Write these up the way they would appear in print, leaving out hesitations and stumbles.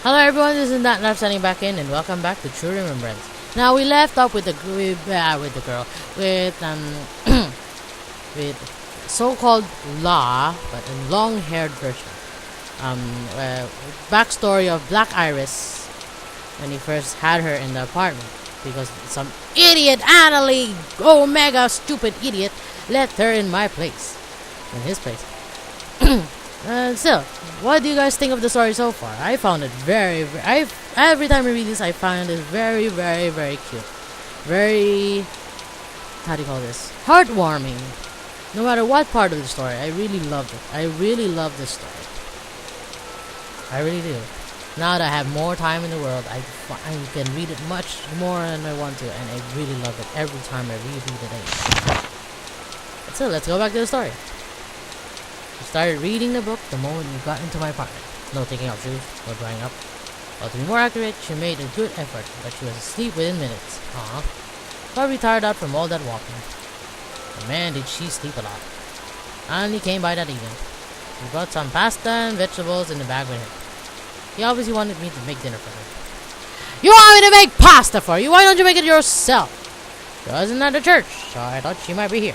Hello everyone, this is Natnarf signing back in, and welcome back to True Remembrance. Now we left off with the girl with so-called La, but a long-haired version. Backstory of Black Iris when he first had her in the apartment because some idiot Annalie, mega stupid idiot, left her in his place. Still, what do you guys think of the story so far? I found it every time I read this, I find it very, very, very cute. Very, how do you call this? Heartwarming. No matter what part of the story, I really loved it. I really love this story. I really do. Now that I have more time in the world, I can read it much more than I want to, and I really love it every time I reread it. So let's go back to the story. She started reading the book the moment we got into my apartment. No taking off shoes, no drying up. Well, to be more accurate, she made a good effort, but she was asleep within minutes. Probably tired out from all that walking. But man, did she sleep a lot. Annie came by that evening. He brought some pasta and vegetables in the bag with him. He obviously wanted me to make dinner for her. You want me to make pasta for you? Why don't you make it yourself? She wasn't at the church, so I thought she might be here.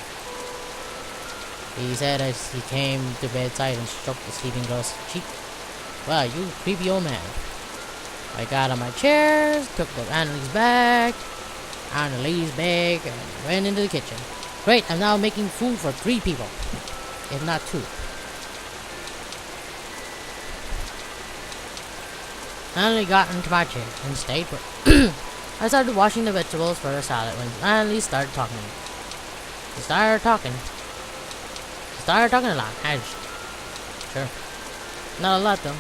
He said as he came to bedside and stroked the sleeping girl's cheek. Well, you creepy old man. I got on my chair, took the Annalie's bag, and went into the kitchen. Great, I'm now making food for 3 people, if not 2. Annalie got into my chair and stayed put. I started washing the vegetables for the salad when Annalie started talking to me. She started talking a lot, hadn't she? Sure. Not a lot though.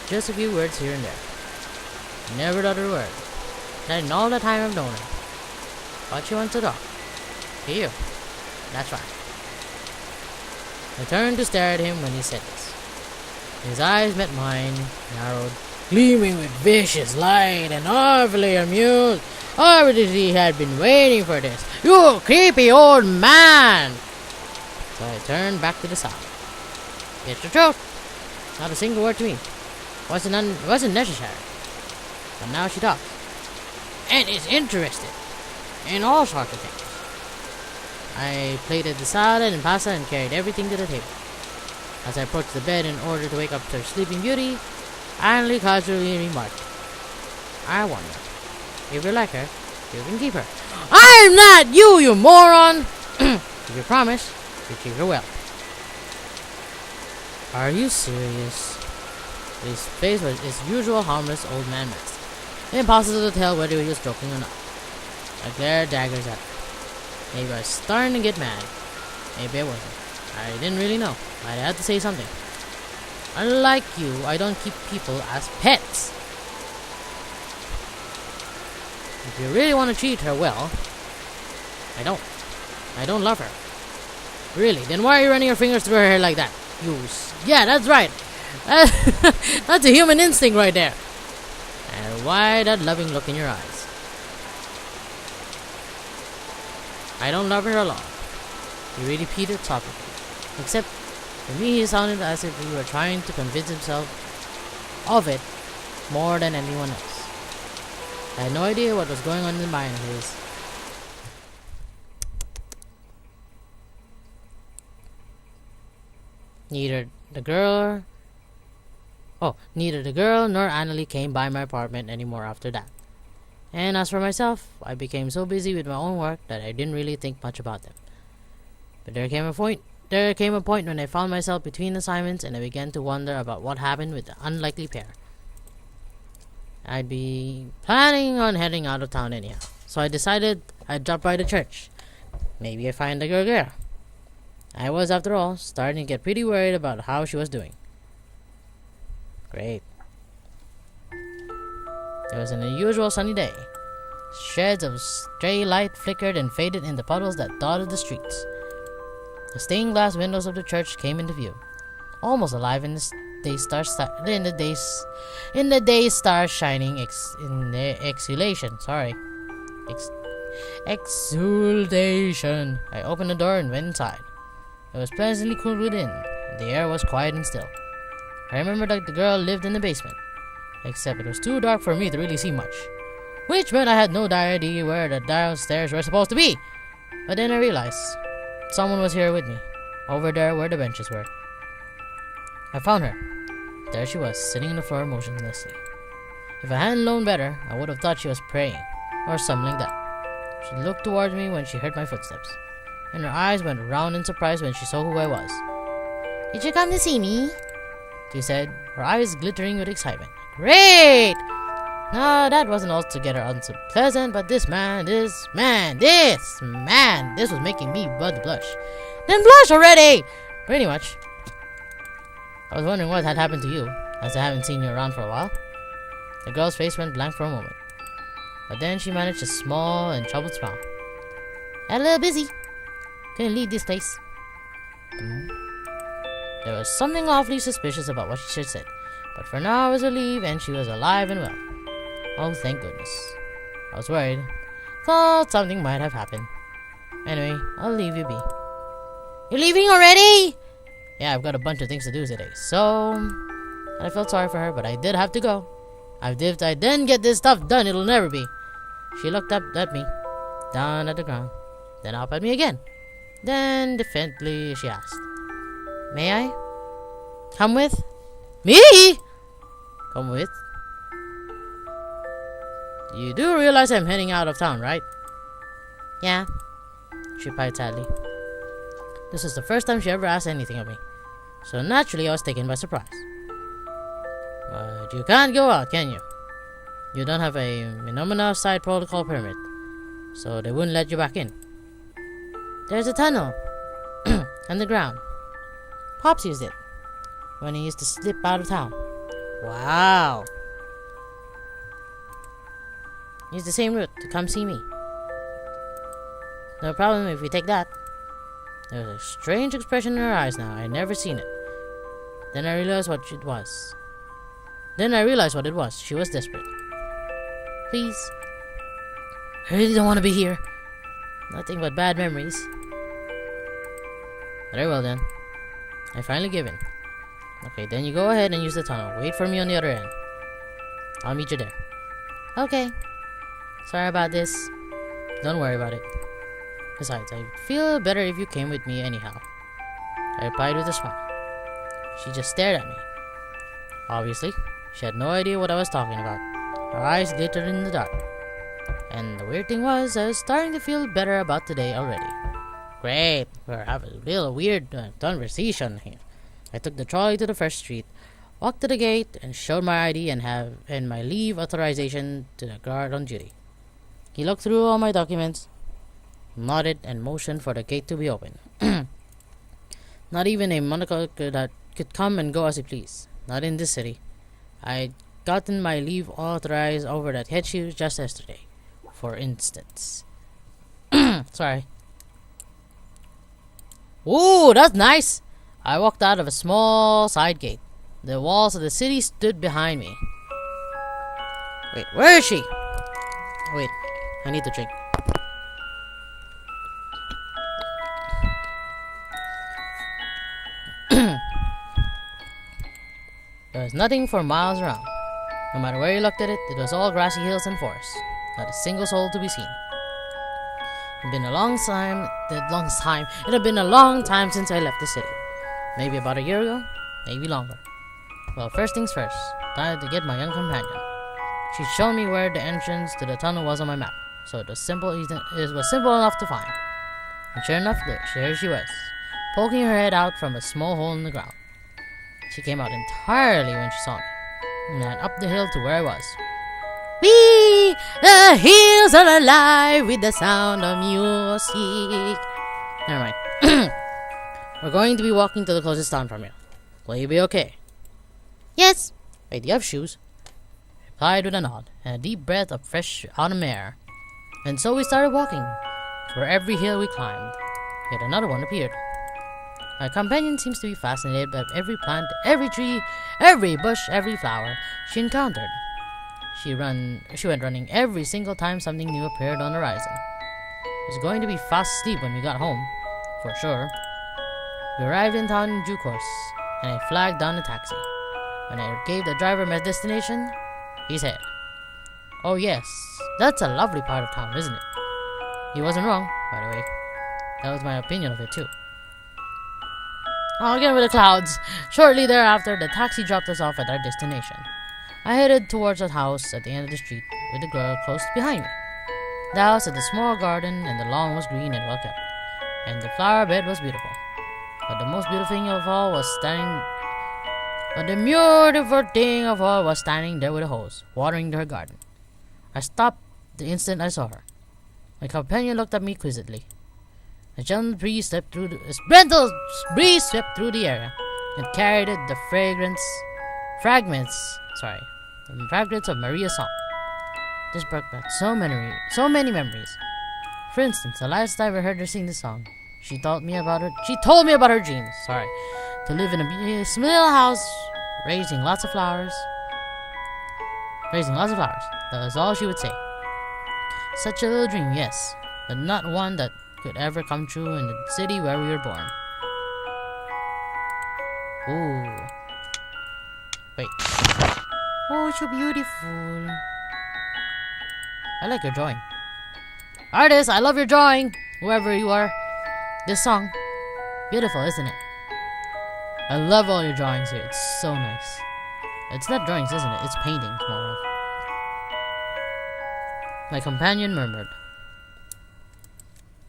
Just a few words here and there. Never uttered a word. Not in all the time I've known her. But she wants to talk. To you. That's right. I turned to stare at him when he said this. His eyes met mine, narrowed, gleaming with vicious light, and awfully amused. Obviously he had been waiting for this. You creepy old man! So I turned back to the salad. It's the truth. Not a single word to me. Wasn't necessary. But now she talks. And is interested in all sorts of things. I plated the salad and pasta and carried everything to the table. As I approached the bed in order to wake up her sleeping beauty, Annalie casually remarked, I wonder, if you like her, you can keep her. I'm not you moron! If you promise, you treat her well. Are you serious? His face was his usual harmless old man mask. Impossible to tell whether he was joking or not. I glared daggers at him. Maybe I was starting to get mad. Maybe I wasn't. I didn't really know. I had to say something. Unlike you, I don't keep people as pets. If you really want to treat her well, I don't love her. Really, then why are you running your fingers through her hair like that? Yeah, that's right. That's a human instinct right there. And why that loving look in your eyes? I don't love her at all. He repeated softly. Except, for me, he sounded as if he were trying to convince himself of it more than anyone else. I had no idea what was going on in the mind of his. Neither the girl nor Annalie came by my apartment anymore after that. And as for myself, I became so busy with my own work that I didn't really think much about them. But there came a point when I found myself between assignments and I began to wonder about what happened with the unlikely pair. I'd be planning on heading out of town anyhow, so I decided I'd drop by the church. Maybe I'd find the girl there. I was, after all, starting to get pretty worried about how she was doing. Great. It was an unusual sunny day. Shreds of stray light flickered and faded in the puddles that dotted the streets. The stained glass windows of the church came into view, almost alive in the day's stars shining in their exhalation. Exultation. I opened the door and went inside. It was pleasantly cool within. The air was quiet and still. I remembered that the girl lived in the basement. except it was too dark for me to really see much, which meant I had no idea where the downstairs were supposed to be. But then I realized someone was here with me, over there where the benches were. I found her. There she was, sitting on the floor motionlessly. If I hadn't known better, I would have thought she was praying, or something like that. She looked towards me when she heard my footsteps, and her eyes went round in surprise when she saw who I was. "Did you come to see me?" she said, her eyes glittering with excitement. "Great! No, that wasn't altogether unpleasant, but this was making me blush. Then blush already! Pretty much. I was wondering what had happened to you, as I haven't seen you around for a while." The girl's face went blank for a moment, but then she managed a small and troubled smile. "Got a little busy. Couldn't leave this place." There was something awfully suspicious about what she said, but for now I was relieved and she was alive and well. Oh, thank goodness. I was worried. Thought something might have happened. Anyway, I'll leave you be. "You're leaving already?" "Yeah, I've got a bunch of things to do today, so..." I felt sorry for her, but I did have to go. If I didn't get this stuff done, it'll never be. She looked up at me, down at the ground, then up at me again. Then, defiantly, she asked, "May I? Come with?" "Me? Come with? You do realize I'm heading out of town, right?" "Yeah," she replied sadly. This was the first time she ever asked anything of me, so naturally I was taken by surprise. "But you can't go out, can you? You don't have a Meijimura side protocol permit, so they wouldn't let you back in." "There's a tunnel underground. Pops used it when he used to slip out of town." "Wow." "Use the same route to come see me." "No problem if we take that." There was a strange expression in her eyes now. I had never seen it. Then I realized what it was. She was desperate. "Please. I really don't want to be here. Nothing but bad memories." "Very well then." I finally give in. "Okay, then you go ahead and use the tunnel. Wait for me on the other end. I'll meet you there." "Okay. Sorry about this." "Don't worry about it. Besides, I'd feel better if you came with me anyhow," I replied with a smile. She just stared at me. Obviously, she had no idea what I was talking about. Her eyes glittered in the dark. And the weird thing was, I was starting to feel better about today already. Great, we're having a little weird conversation here. I took the trolley to the first street, walked to the gate, and showed my ID and my leave authorization to the guard on duty. He looked through all my documents, nodded, and motioned for the gate to be open. Not even a monocle could come and go as he pleased. Not in this city. I'd gotten my leave authorized over that head shoes just yesterday, for instance. Sorry. Ooh, that's nice! I walked out of a small side gate. The walls of the city stood behind me. Wait, where is she? Wait, I need to drink. There was nothing for miles around. No matter where you looked at it, it was all grassy hills and forests. Not a single soul to be seen. It had been a long time. It had been a long time since I left the city. Maybe about a year ago, maybe longer. Well, first things first, I had to get my young companion. She'd shown me where the entrance to the tunnel was on my map, so it was simple enough to find. And sure enough, there she was, poking her head out from a small hole in the ground. She came out entirely when she saw me, and ran up the hill to where I was. Whee! The hills are alive with the sound of music. Never mind. We're going to be walking to the closest town from here. Will you be okay? Yes. Wait, do you have shoes? I replied with a nod and a deep breath of fresh autumn air. And so we started walking. For every hill we climbed, yet another one appeared. My companion seems to be fascinated by every plant, every tree, every bush, every flower she encountered. She went running every single time something new appeared on the horizon. It was going to be fast asleep when we got home, for sure. We arrived in town in due course, and I flagged down a taxi. When I gave the driver my destination, he said. Oh yes, that's a lovely part of town, isn't it? He wasn't wrong, by the way. That was my opinion of it too. On again with the clouds. Shortly thereafter, the taxi dropped us off at our destination. I headed towards a house at the end of the street with the girl close behind me. The house had a small garden and the lawn was green and well kept, and the flower bed was beautiful. But the most beautiful thing of all was standing there with a hose, watering her garden. I stopped the instant I saw her. My companion looked at me quizzically. A gentle breeze swept through the area and carried the fragments of Maria's song. This brought back so many memories. For instance, the last time I heard her sing the song, she told me about her dreams. To live in a small house, raising lots of flowers. That was all she would say. Such a little dream, yes, but not one that could ever come true in the city where we were born. Ooh. Wait. Oh, so beautiful. I like your drawing. Artist, I love your drawing. Whoever you are. This song. Beautiful, isn't it? I love all your drawings here. It's so nice. It's not drawings, isn't it? It's paintings, more of. My companion murmured.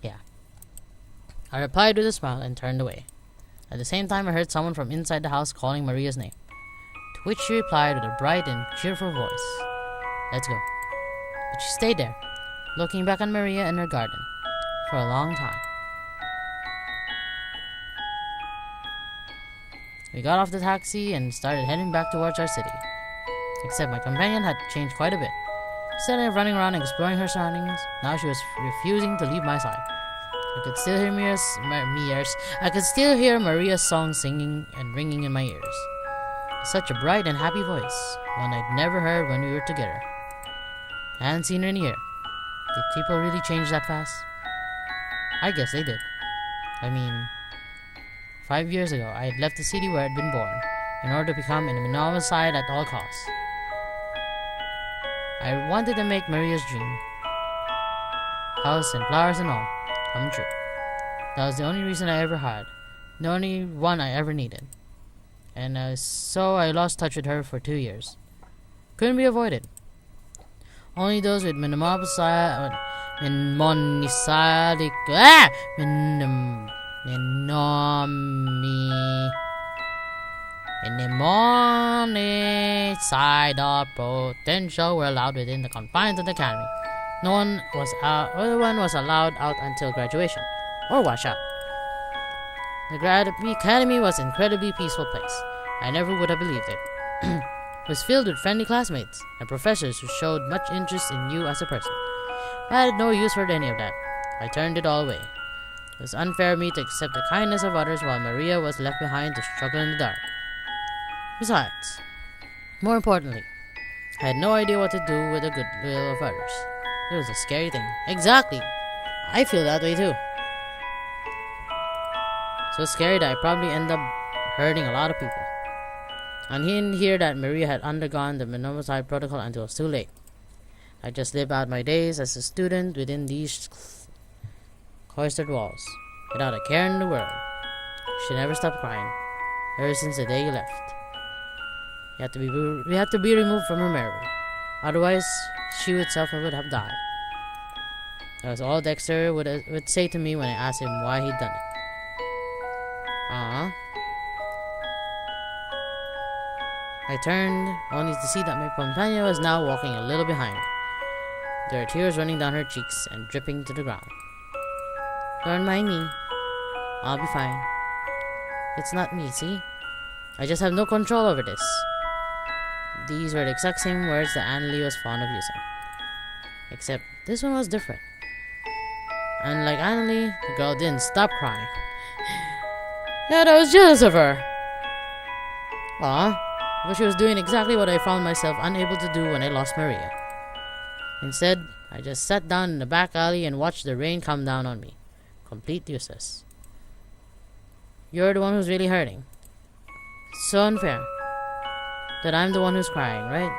Yeah. I replied with a smile and turned away. At the same time, I heard someone from inside the house calling Maria's name, to which she replied with a bright and cheerful voice. Let's go. But she stayed there, looking back on Maria and her garden, for a long time. We got off the taxi and started heading back towards our city. Except my companion had changed quite a bit. Instead of running around and exploring her surroundings, now she was refusing to leave my side. I could still hear Maria's song singing and ringing in my ears. Such a bright and happy voice, one I'd never heard when we were together. I hadn't seen her in a year. Did people really change that fast? I guess they did. 5 years ago, I had left the city where I'd been born in order to become an monomicide at all costs. I wanted to make Maria's dream, house and flowers and all, come true. That was the only reason I ever had, the only one I ever needed. And so I lost touch with her for 2 years. Couldn't be avoided. Only those with monomicide of potential were allowed within the confines of the academy. No one was allowed out until graduation, or wash out. The academy was an incredibly peaceful place. I never would have believed it. It was filled with friendly classmates and professors who showed much interest in you as a person. I had no use for any of that. I turned it all away. It was unfair of me to accept the kindness of others while Maria was left behind to struggle in the dark. Besides, more importantly, I had no idea what to do with the goodwill of others. It was a scary thing. Exactly. I feel that way too. So scary that I probably end up hurting a lot of people. And he didn't hear that Maria had undergone the monomicide protocol until it was too late. I just lived out my days as a student within these cloistered walls, without a care in the world. She never stopped crying, ever since the day you left. We had to be removed from her memory. Otherwise, she herself would have died. That was all Dexter would say to me when I asked him why he'd done it. I turned, only to see that my companion was now walking a little behind me. There were tears running down her cheeks and dripping to the ground. Don't mind me. I'll be fine. It's not me, see? I just have no control over this. These were the exact same words that Annalie was fond of using. Except this one was different. Unlike Annalie, the girl didn't stop crying. Yet I was jealous of her. But she was doing exactly what I found myself unable to do when I lost Maria. Instead, I just sat down in the back alley and watched the rain come down on me. Complete useless. You're the one who's really hurting. It's so unfair that I'm the one who's crying, right?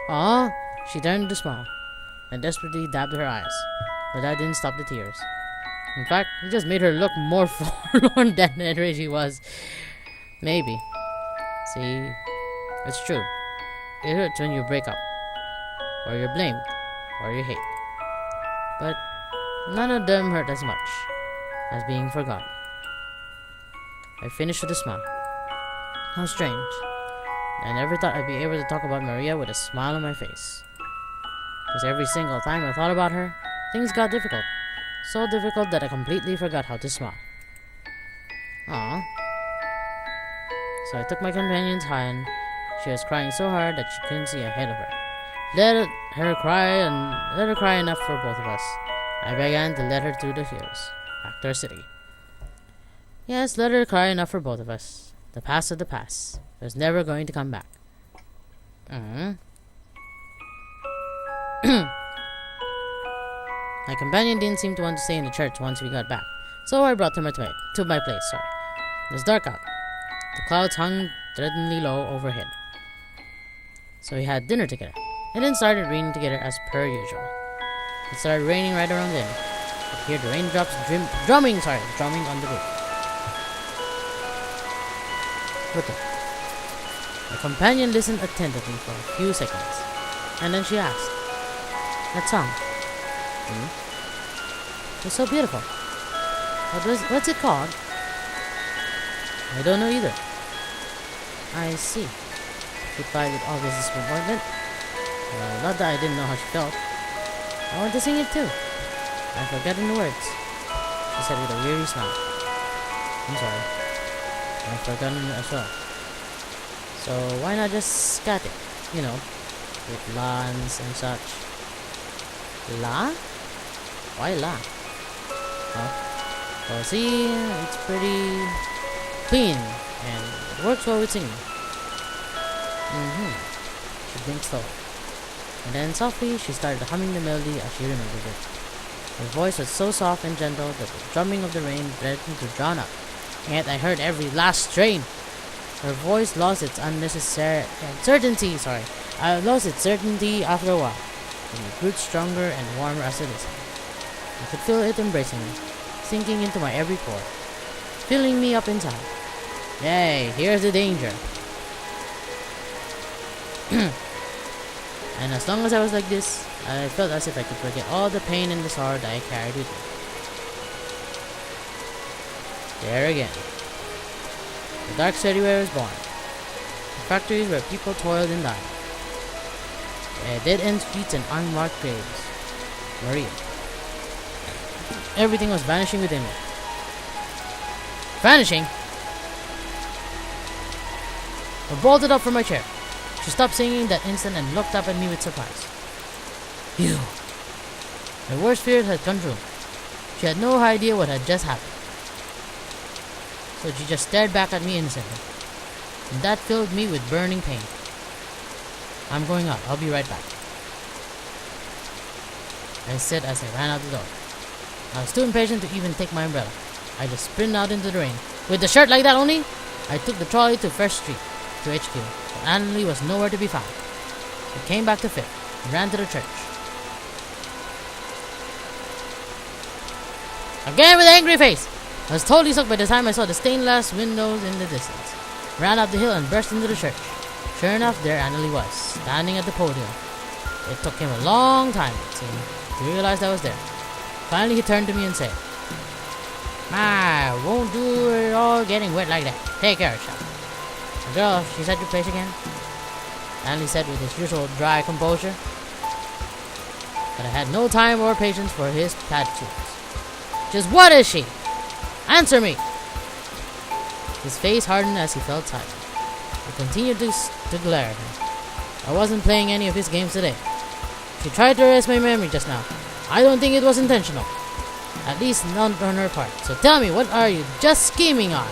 Aw, she turned to smile and desperately dabbed her eyes, but that didn't stop the tears. In fact, it just made her look more forlorn than she was. Maybe. See, it's true. It hurts when you break up, or you're blamed, or you hate. But none of them hurt as much as being forgotten. I finished with a smile. How strange. I never thought I'd be able to talk about Maria with a smile on my face. Because every single time I thought about her, things got difficult. So difficult that I completely forgot how to smile. Aww. So I took my companion's hand. She was crying so hard that she couldn't see ahead of her. Let her cry enough for both of us. I began to let her through the hills, back to our city. Yes, let her cry enough for both of us. The past of the past. It was never going to come back. My companion didn't seem to want to stay in the church once we got back, so I brought him to my place. It was dark out. The clouds hung threateningly low overhead. So we had dinner together, and then started raining together as per usual. It started raining right around then. I could hear the raindrops drumming on the roof. My companion listened attentively for a few seconds, and then she asked, "That song? It's so beautiful. What's it called?" "I don't know either." "I see," she replied with obvious disappointment. Not that I didn't know how she felt. "I want to sing it too. I've forgotten the words," she said with a weary smile. "I'm sorry. I've forgotten it as well. So why not just scat it? You know, with lines and such." "La? Why la?" "Huh? Well, see, it's pretty clean and it works well with singing." She blinked slowly. And then softly she started humming the melody as she remembered it. Her voice was so soft and gentle that the drumming of the rain threatened to drown out. Yet I heard every last strain. Her voice lost its certainty after a while, and it grew stronger and warmer as it listened. I could feel it embracing me, sinking into my every pore, filling me up inside. Hey, here's the danger. And as long as I was like this, I felt as if I could forget all the pain and the sorrow that I carried with me. There again. The dark city where I was born. The factories where people toiled and died. Dead-end streets and unmarked graves. Maria. Everything was vanishing within me. Vanishing? I bolted up from my chair. She stopped singing that instant and looked up at me with surprise. "You." My worst fears had come true. She had no idea what had just happened. So she just stared back at me innocently. And that filled me with burning pain. "I'm going out. I'll be right back," I said as I ran out the door. I was too impatient to even take my umbrella. I just sprinted out into the rain. With the shirt like that only, I took the trolley to First Street, to HQ, but Annalie was nowhere to be found. I came back to Fifth and ran to the church. Again with an angry face! I was totally shocked by the time I saw the stained glass windows in the distance. Ran up the hill and burst into the church. Sure enough, there Annalie was, standing at the podium. It took him a long time, it seemed, to realize I was there. Finally, he turned to me and said, "My, won't do it all getting wet like that. Take care of yourself." "Girl, she's at your place again?" Annalie said with his usual dry composure. But I had no time or patience for his platitudes. "Just what is she? Answer me!" His face hardened as he felt silent. I continued to glare at him. I wasn't playing any of his games today. She tried to erase my memory just now. I don't think it was intentional. At least not on her part. So tell me, what are you just scheming on?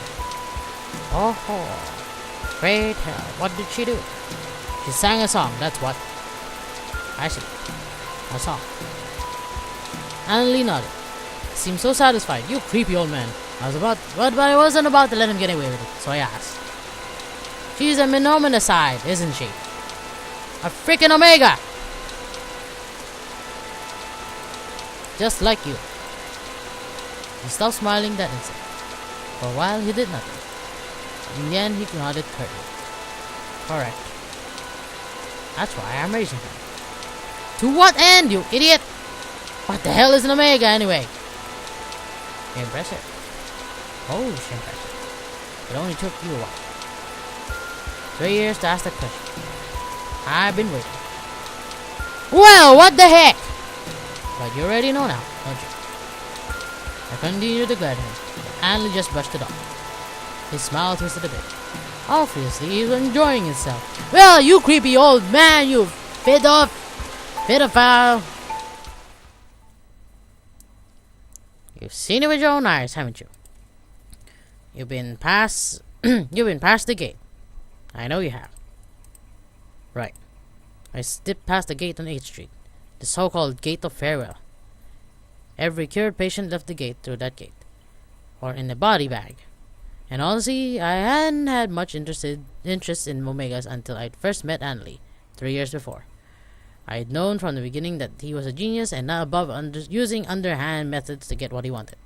Oh, great hell. What did she do? She sang a song, that's what. I see. A song. Annalie nodded. Seemed so satisfied. "You creepy old man." But I wasn't about to let him get away with it, so I asked. "She's a monomicide, isn't she?" A freaking Omega! Just like you. He stopped smiling that instant. For a while, he did nothing. In the end, he nodded curtly. Correct. That's why I'm raising him. To what end, you idiot? What the hell is an Omega, anyway? Impressive. Oh, impressive. It only took you a while. 3 years to ask that question. I've been waiting. Well, what the heck? But you already know now, don't you? I continued to glare at him, and he just brushed it off. His smile twisted a bit. Obviously, he was enjoying himself. Well, you creepy old man, you pedophile. You've seen it with your own eyes, haven't you? You've been past the gate. I know you have. Right. I slipped past the gate on 8th Street, the so-called Gate of Farewell. Every cured patient left the gate through that gate, or in a body bag. And honestly, I hadn't had much interest in Omegas until I'd first met Annalie, 3 years before. I had known from the beginning that he was a genius and not above using underhand methods to get what he wanted.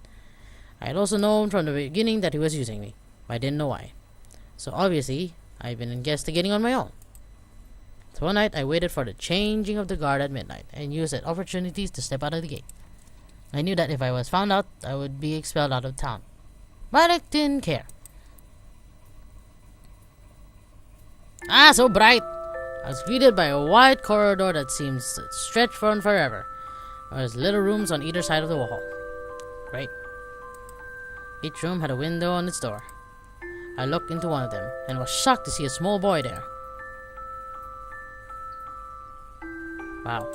I had also known from the beginning that he was using me, but I didn't know why. So obviously, I've been investigating on my own. So one night, I waited for the changing of the guard at midnight and used that opportunity to step out of the gate. I knew that if I was found out, I would be expelled out of town. But I didn't care. So bright! I was greeted by a wide corridor that seemed to stretch for forever. There was little rooms on either side of the wall. Great. Each room had a window on its door. I looked into one of them and was shocked to see a small boy there. Wow.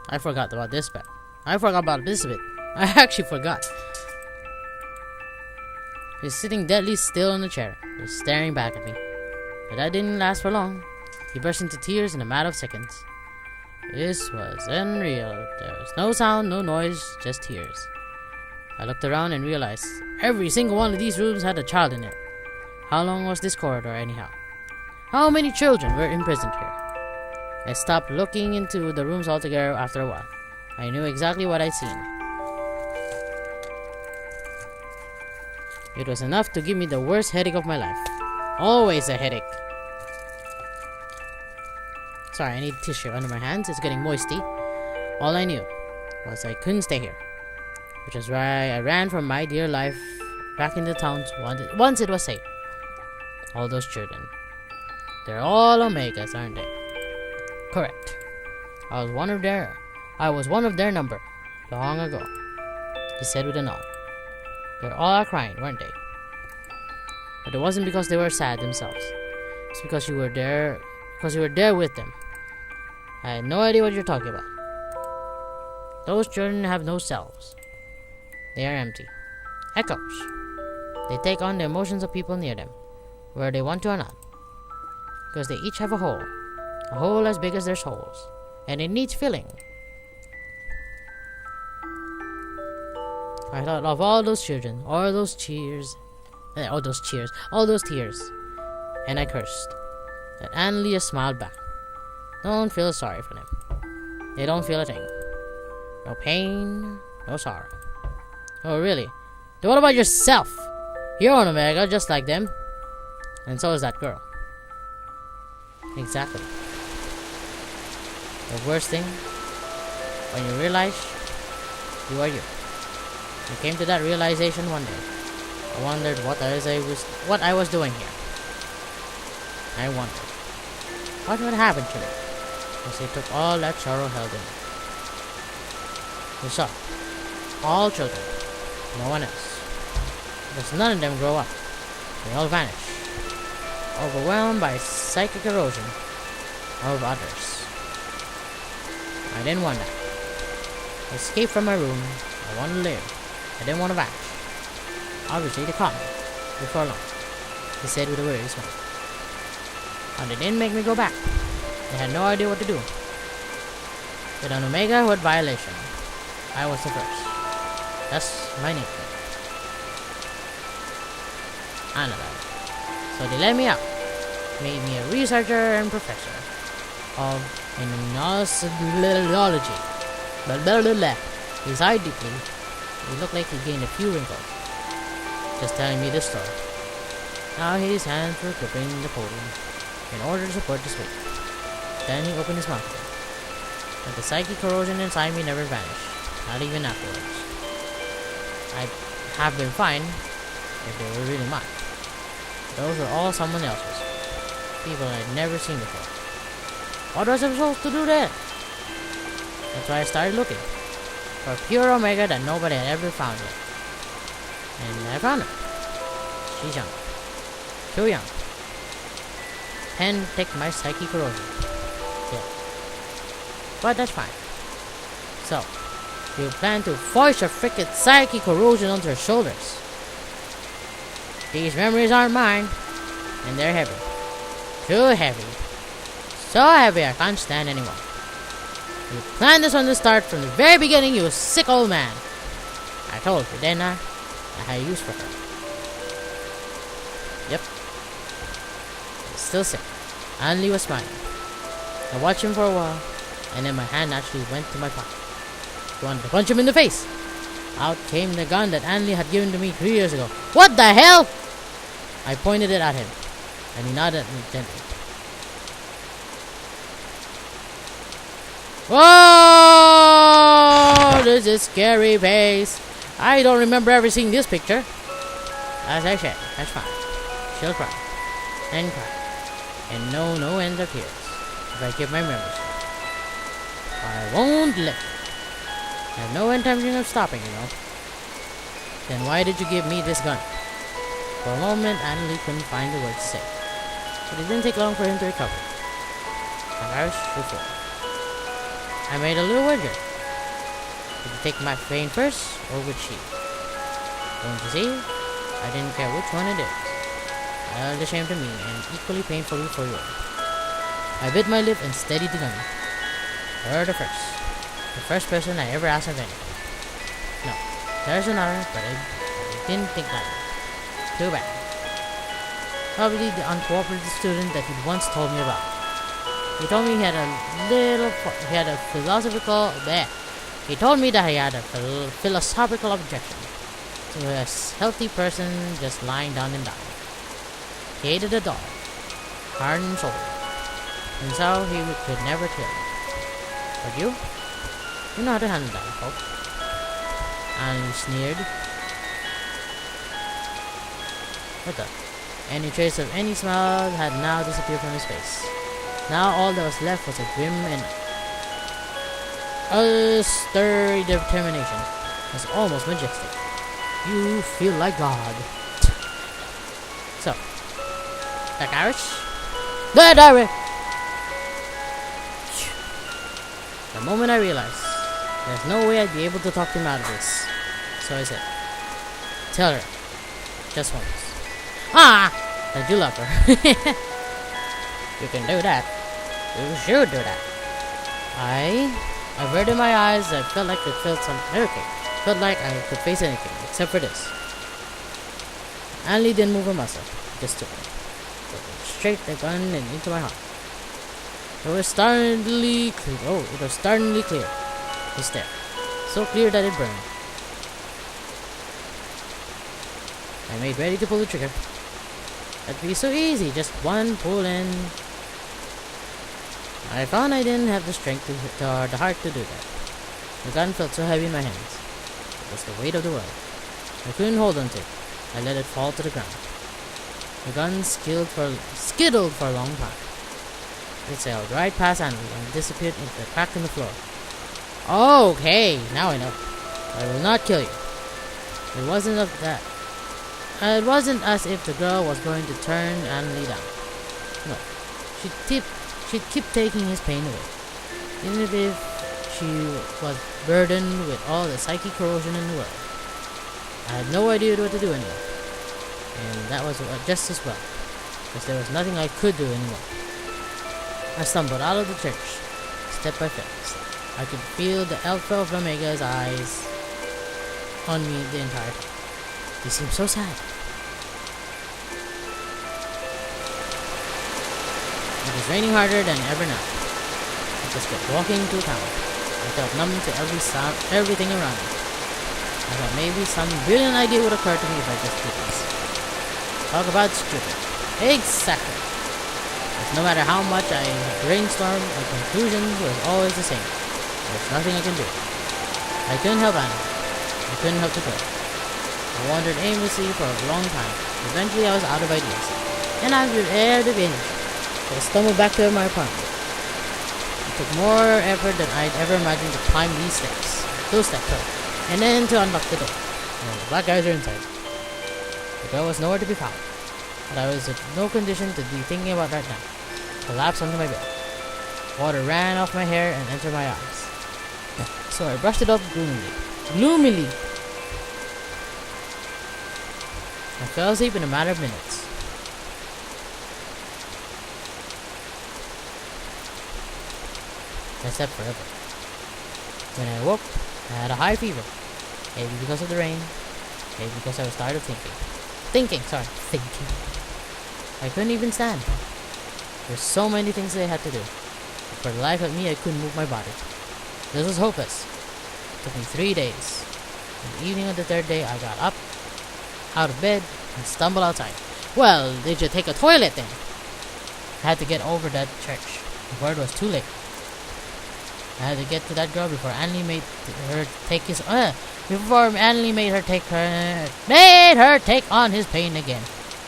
I forgot about this bit. I actually forgot. He's sitting deadly still in the chair, just staring back at me. But that didn't last for long. He burst into tears in a matter of seconds. This was unreal. There was no sound, no noise, just tears. I looked around and realized every single one of these rooms had a child in it. How long was this corridor anyhow? How many children were imprisoned here? I stopped looking into the rooms altogether after a while. I knew exactly what I'd seen. It was enough to give me the worst headache of my life. Always a headache. Sorry, I need tissue under my hands. It's getting moisty. All I knew was I couldn't stay here, which is why I ran for my dear life back into town once it was safe. All those children. They're all Omegas, aren't they? Correct. I was one of their number, long ago. He said with a nod. They're all crying, weren't they? But it wasn't because they were sad themselves. It's because you were there with them. I had no idea what you're talking about. Those children have no selves. They are empty. Echoes. They take on the emotions of people near them, whether they want to or not. Because they each have a hole as big as their souls, and it needs filling. I thought of all those children, all those tears, and I cursed. But Annalie smiled back. Don't feel sorry for them. They don't feel a thing. No pain, no sorrow. Oh, really? Then what about yourself? You're an Omega, just like them. And so is that girl. Exactly. The worst thing, when you realize you are you. I came to that realization one day. I wondered what I was doing here. I wondered what would happen to me as they took all that sorrow held in me. You saw, all children, no one else. Because none of them grow up. They all vanish, overwhelmed by psychic erosion of others. I didn't want that. I escaped from my room. I wanted to live. I didn't want to vanish. Obviously, they caught me before long, he said with a weary smile. And they didn't make me go back. They had no idea what to do. With an Omega who had violation, I was the first. That's my nickname. I know that. So they let me out. made me a researcher and professor of immunology. Blah, blah, blah, blah. He sighed deeply. He looked like he gained a few wrinkles. Just telling me this story. Now his hands were gripping the podium in order to support his weight. Then he opened his mouth again. But the psychic corrosion inside me never vanished, not even afterwards. I'd have been fine if they were really mine. Those were all someone else's. People I'd never seen before. What was I supposed to do then? That's why I started looking for pure Omega that nobody had ever found yet. And I found her. She's young. Too young. And take my psychic corrosion. Yeah. But that's fine. So, you plan to force your frickin' psychic corrosion onto her shoulders. These memories aren't mine. And they're heavy. Too heavy. So heavy I can't stand anymore. You planned this from the start, from the very beginning, you sick old man. I told you, didn't I? I had use for her. Yep. He's still sick. Anli was smiling. I watched him for a while, and then my hand actually went to my pocket. I wanted to punch him in the face. Out came the gun that Anli had given to me 3 years ago. What the hell? I pointed it at him, and he nodded at me gently. Whoa! This is scary face. I don't remember ever seeing this picture. As I said, that's fine. She'll cry. And cry. And no end of tears. If I give my memories to her. I won't let her. I have no intention of stopping, you know. Then why did you give me this gun? For a moment, Annalie couldn't find the words to say. But it didn't take long for him to recover. And before. I made a little wager. Would you take my vein first, or would she? Don't you see? I didn't care which one it is. All the same to me, and equally painfully for you. I bit my lip and steadied the gun. You're the first. The first person I ever asked of anything. No, there's another, but I didn't think that way. Too bad. Probably the uncooperative student that he'd once told me about. He told me he had a philosophical He told me that he had a philosophical objection to a healthy person just lying down and dying. He hated a dog, heart and soul, and so he could never kill him. But you know how to handle that, I hope. And he sneered. What the? Any trace of any smile had now disappeared from his face. Now all that was left was a grim and austere determination. It was almost majestic. You feel like God. So, Kagari? The moment I realized there's no way I'd be able to talk him out of this. So I said, tell her, just once. That you love her. You can do that. You should do that. I averted my eyes. I felt like I felt some hurricane. Felt like I could face anything except for this. Anli didn't move a muscle. Just took it. Straight the gun and into my heart. It was startlingly clear. It was startlingly clear. His stare. So clear that it burned. I made ready to pull the trigger. That'd be so easy. Just one pull and I found I didn't have the strength or the heart to do that. The gun felt so heavy in my hands. It was the weight of the world. I couldn't hold on to it. I let it fall to the ground. The gun skittled for a long time. It sailed right past Annie and disappeared into the crack in the floor. Okay, now I know. I will not kill you. It wasn't of that. It wasn't as if the girl was going to turn Annie down. No, she'd keep taking his pain away, even if she was burdened with all the psychic corrosion in the world. I had no idea what to do anymore, and that was just as well, because there was nothing I could do anymore. I stumbled out of the church, step by step. I could feel the Alpha of Omega's eyes on me the entire time. He seemed so sad. It was raining harder than ever now. I just kept walking through town. I felt numb to everything around me. I thought maybe some brilliant idea would occur to me if I just did this. Talk about stupid. Exactly. But no matter how much I brainstormed, my conclusion was always the same. There's nothing I can do. I couldn't help Anna. I couldn't help the girl. I wandered aimlessly for a long time. Eventually I was out of ideas. And I was there to finish. I stumbled back to my apartment. It took more effort than I'd ever imagined to climb these steps. Those steps, and then to unlock the door. And the black guys are inside. The girl was nowhere to be found. But I was in no condition to be thinking about that now. I collapsed onto my bed. Water ran off my hair and entered my eyes. So I brushed it off gloomily. I fell asleep in a matter of minutes. I slept forever. When I woke, I had a high fever. Maybe because of the rain. Maybe because I was tired of thinking. Thinking. I couldn't even stand. There were so many things that I had to do. But for the life of me, I couldn't move my body. This was hopeless. It took me 3 days. On the evening of the third day, I got up, out of bed, and stumbled outside. Well, did you take a toilet then? I had to get over that church before it was too late. I had to get to that girl before Anli made her take on his pain again.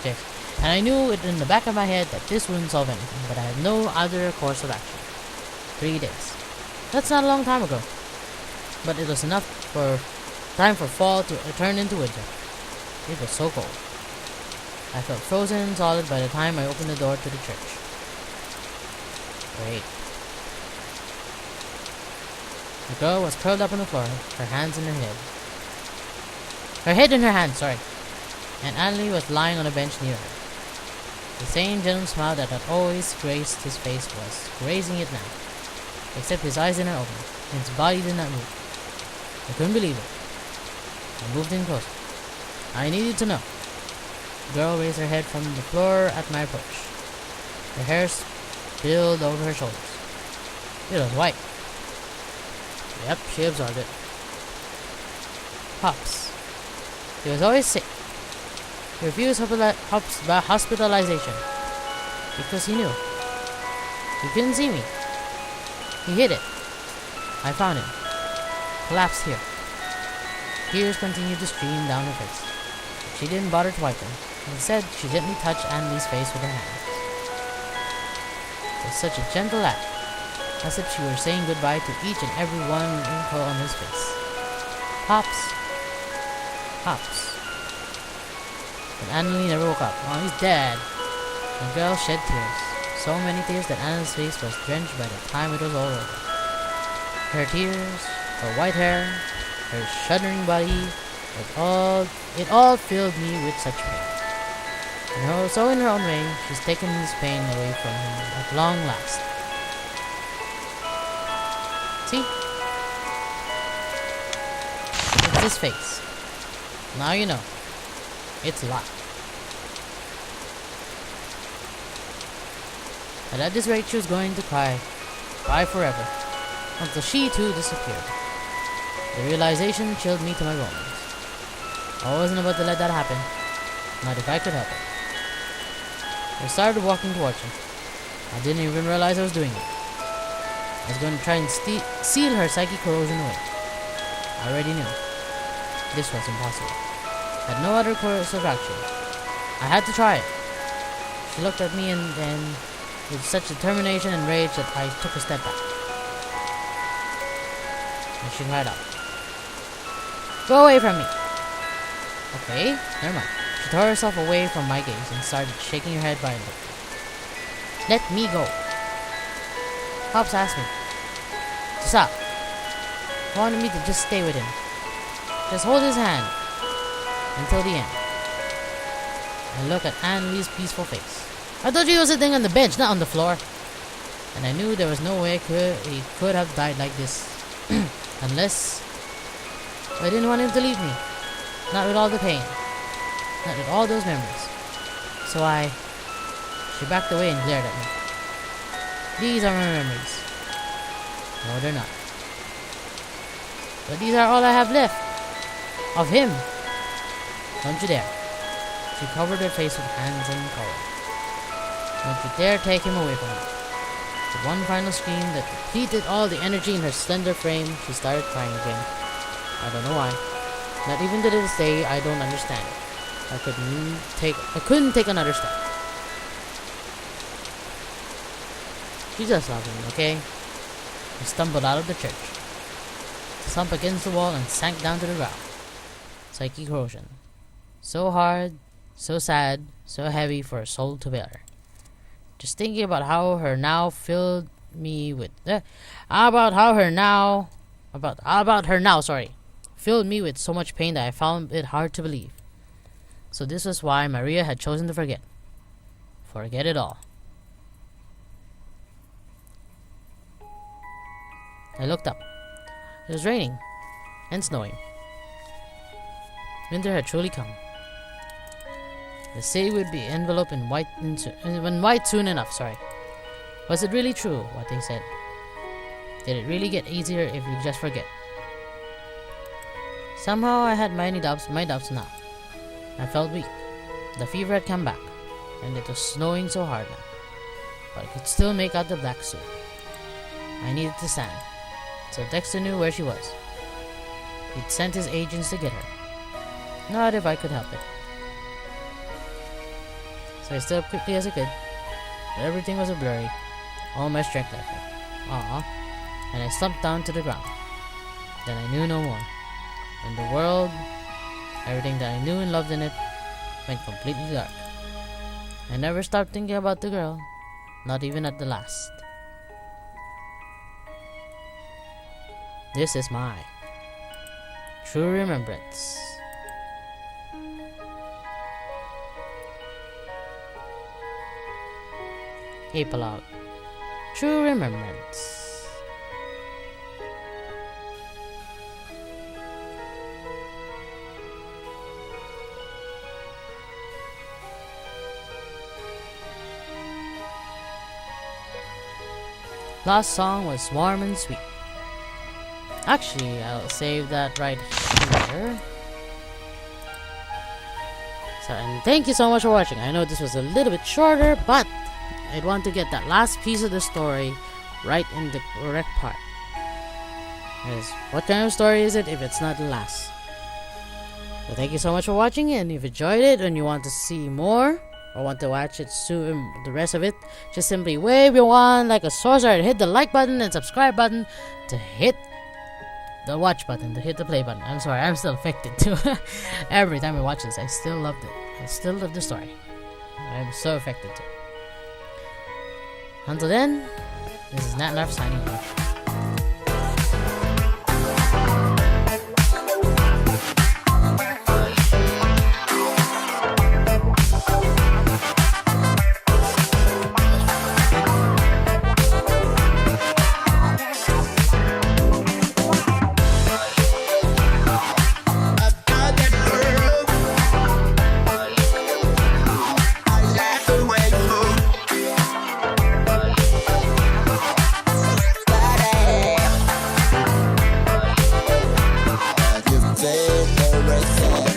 Yes. And I knew it in the back of my head that this wouldn't solve anything, but I had no other course of action. 3 days. That's not a long time ago. But it was enough for time for fall to turn into winter. It was so cold. I felt frozen and solid by the time I opened the door to the church. Wait. The girl was curled up on the floor, her hands in her head. Her head in her hands, sorry. And Anli was lying on a bench near her. The same gentle smile that had always graced his face was grazing it now. Except his eyes did not open, and his body did not move. I couldn't believe it. I moved in closer. I needed to know. The girl raised her head from the floor at my approach. Her hair spilled over her shoulders. It was white. Yep, she absorbed it. Pops. He was always sick. He refused hospitalization because he knew. He couldn't see me. He hid it. I found him. Collapsed here. Tears continued to stream down her face. But she didn't bother to wipe them. Instead, she gently touched Anli's face with her hands. It was such a gentle act, as if she were saying goodbye to each and every one wrinkle on his face. Pops. Pops. But Anli never woke up. Oh, he's dead. The girl shed tears. So many tears that Anna's face was drenched by the time it was all over. Her tears, her white hair, her shuddering body, it all filled me with such pain. And so in her own way, she's taken this pain away from him at long last. See? It's his face. Now you know. It's locked. But at this rate, she was going to cry forever, until she too disappeared. The realization chilled me to my bones. I wasn't about to let that happen, not if I could help it. I started walking towards her. I didn't even realize I was doing it. I was going to try and seal her psychic corrosion away. I already knew. This was impossible. I had no other course of action. I had to try it. She looked at me and then, with such determination and rage that I took a step back. And she cried out, "Go away from me!" Okay, never mind. She tore herself away from my gaze and started shaking her head violently. "Let me go." Pops asked me to stop. He wanted me to just stay with him. Just hold his hand until the end. I looked at Anli's peaceful face. I told you he was sitting on the bench, not on the floor. And I knew there was no way he could have died like this. Unless I didn't want him to leave me. Not with all the pain. Not with all those memories. So she backed away and glared at me. These are my memories. No, they're not. But these are all I have left of him. Don't you dare. She covered her face with hands and color. Don't you dare take him away from me. With one final scream that depleted all the energy in her slender frame, she started crying again. I don't know why. Not even to this day, I don't understand it. I couldn't take another step. She just loved me, okay? I stumbled out of the church, slumped against the wall, and sank down to the ground. Psychic corrosion. So hard, so sad, so heavy for a soul to bear. Just thinking about her now filled me with so much pain that I found it hard to believe. So this was why Maria had chosen to forget. Forget it all. I looked up. It was raining and snowing. Winter had truly come. The city would be enveloped in white soon enough. Was it really true what they said? Did it really get easier if you just forget? Somehow I had my doubts now. I felt weak. The fever had come back, and it was snowing so hard now. But I could still make out the black suit. I needed to stand, so Dexter knew where she was. He'd sent his agents to get her. Not if I could help it. So I stood up quickly as I could, but everything was a blurry. All my strength left me. And I slumped down to the ground. Then I knew no more. And the world, everything that I knew and loved in it, went completely dark. I never stopped thinking about the girl, not even at the last. This is my true remembrance. Epilogue. True Remembrance. Last song was Warm and Sweet. Actually, I'll save that right here. So, and thank you so much for watching. I know this was a little bit shorter, but I'd want to get that last piece of the story right in the correct part. Because what kind of story is it if it's not the last? So thank you so much for watching, and if you enjoyed it and you want to see more or want to watch it soon, the rest of it, just simply wave your wand like a sorcerer, hit the like button and subscribe button, to hit the watch button, to hit the play button. I'm sorry, I'm still affected too. Every time I watch this, I still loved it. I still love the story. I'm so affected too. Until then, this is Natnarf signing off. Remembrance.